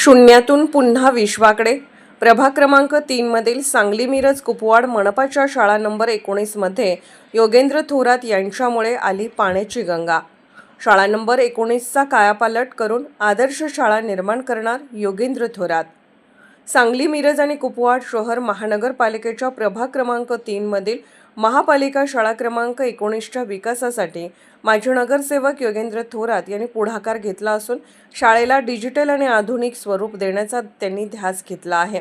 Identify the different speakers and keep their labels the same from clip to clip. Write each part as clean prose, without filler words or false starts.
Speaker 1: शून्यातून पुन्हा विश्वाकडे. प्रभाग क्रमांक 3 मधील सांगली मिरज कुपवाड मनपाच्या शाळा नंबर 19 मध्ये योगेंद्र थोरात यांच्यामुळे आली पाण्याची गंगा. शाळा नंबर 19चा कायापालट करून आदर्श शाळा निर्माण करणार योगेंद्र थोरात. सांगली मिरज आणि कुपवाड शहर महानगरपालिकेच्या प्रभाग क्रमांक 3 मधील महापालिका शाळा क्रमांक 19च्या विकासासाठी माजी नगरसेवक योगेंद्र थोरात यांनी पुढाकार घेतला असून शाळेला डिजिटल आणि आधुनिक स्वरूप देण्याचा त्यांनी ध्यास घेतला आहे.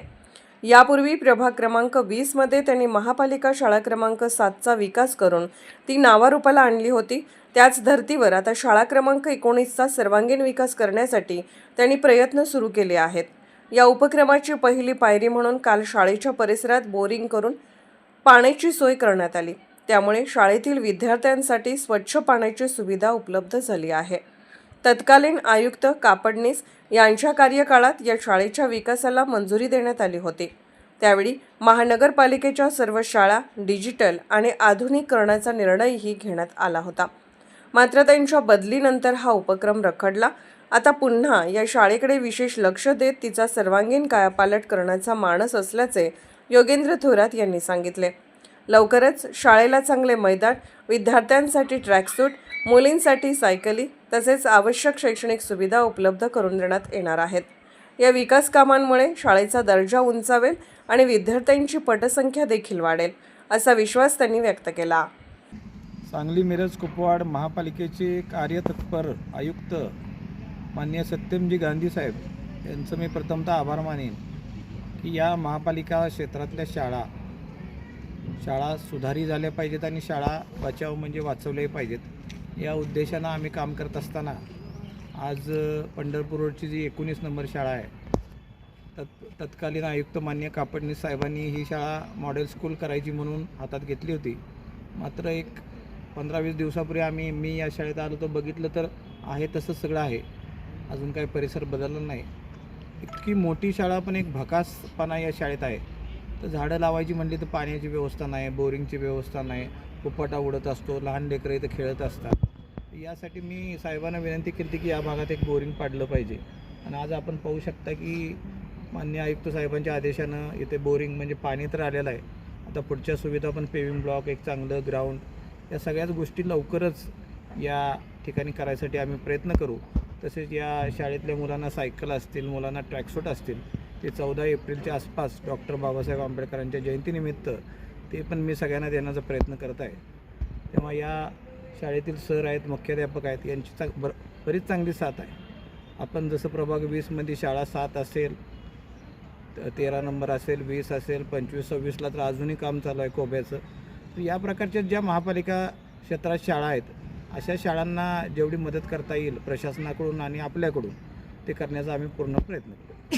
Speaker 1: यापूर्वी प्रभाग क्रमांक 20 मध्ये त्यांनी महापालिका शाळा क्रमांक 7चा विकास करून ती नावारूपाला आणली होती. त्याच धर्तीवर आता शाळा क्रमांक 19चा सर्वांगीण विकास करण्यासाठी त्यांनी प्रयत्न सुरू केले आहेत. या उपक्रमाची पहिली पायरी म्हणून काल शाळेच्या परिसरात बोरिंग करून पाण्याची सोय करण्यात आली. त्यामुळे शाळेतील विद्यार्थ्यांसाठी स्वच्छ पाण्याची सुविधा उपलब्ध झाली आहे. तत्कालीन आयुक्त कापडणीस यांच्या कार्यकाळात या शाळेच्या विकासाला मंजुरी देण्यात आली होती. त्यावेळी महानगरपालिकेच्या सर्व शाळा डिजिटल आणि आधुनिकीकरणाचा निर्णयही घेण्यात आला होता. मात्र त्यांच्या बदलीनंतर हा उपक्रम रखडला. आता पुन्हा या शाळेकडे विशेष लक्ष देत तिचा सर्वांगीण कायापालट करण्याचा मानस असल्याचे योगेंद्र थोरात यांनी सांगितले. लवकरच शाळेला चांगले मैदान, विद्यार्थ्यांसाठी ट्रॅकसूट, मुलींसाठी सायकली तसेच आवश्यक शैक्षणिक सुविधा उपलब्ध करून देण्यात येणार आहेत. या विकास कामांमुळे शाळेचा दर्जा उंचावेल आणि विद्यार्थ्यांची पटसंख्या देखील वाढेल असा विश्वास त्यांनी व्यक्त केला.
Speaker 2: सांगली मिरज कुपवाड महापालिकेचे कार्यतत्पर आयुक्त माननीय सत्यमजी गांधी साहेब यांचं मी प्रथमतः आभार मानेन की या महापालिका क्षेत्रातल्या शाळा सुधारी झाल्या पाहिजेत आणि शाळा बचाव म्हणजे वाचवल्याही पाहिजेत. या उद्देशानं आम्ही काम करत असताना आज पंढरपूर रोडची जी 19 नंबर शाळा आहे तत्कालीन आयुक्त मान्य कापडणीस साहेबांनी ही शाळा मॉडेल स्कूल करायची म्हणून हातात घेतली होती. मात्र एक 15-20 दिवसापूर्वी मी या शाळेत आलो तर बघितलं तर आहे तसंच सगळं आहे. अजून काही परिसर बदलला नाही. इतकी मोठी शाळा पण एक भकासपणा या शाळेत आहे. तर झाडं लावायची म्हणली तर पाण्याची व्यवस्था नाही, बोरिंगची व्यवस्था नाही, पोपटा उडत असतो, लहान लेकरं इथं खेळत असतात. यासाठी मी साहेबांना विनंती केली की या भागात एक बोरिंग पाडलं पाहिजे. आणि आज आपण पाहू शकता की माननीय आयुक्त साहेबांच्या आदेशानं इथे बोरिंग म्हणजे पाणी तर आलेलं आहे. आता पुढच्या सुविधा पण पेविंग ब्लॉक, एक चांगलं ग्राउंड, या सगळ्याच गोष्टी लवकरच या ठिकाणी करायसाठी आम्ही प्रयत्न करू. तसेच या शाळेतल्या मुलांना सायकल असतील, मुलांना ट्रॅकसूट असतील, ते 14 एप्रिलच्या आसपास डॉक्टर बाबासाहेब आंबेडकरांच्या जयंतीनिमित्त ते पण मी सगळ्यांना देण्याचा प्रयत्न करत आहे. तेव्हा या शाळेतील सर आहेत, मुख्याध्यापक आहेत, यांची बरीच चांगली साथ आहे. आपण जसं प्रभाग 20मध्ये शाळा 7 असेल, 13 नंबर असेल, 20 असेल, 25-26ला तर अजूनही काम चालू आहे कोब्याचं. तर या प्रकारच्या ज्या महापालिका क्षेत्रात शाळा आहेत अशा शाळांना जेवढी मदत करता येईल प्रशासनाकडून आणि आपल्याकडून ते करण्याचा आम्ही पूर्ण प्रयत्न करू.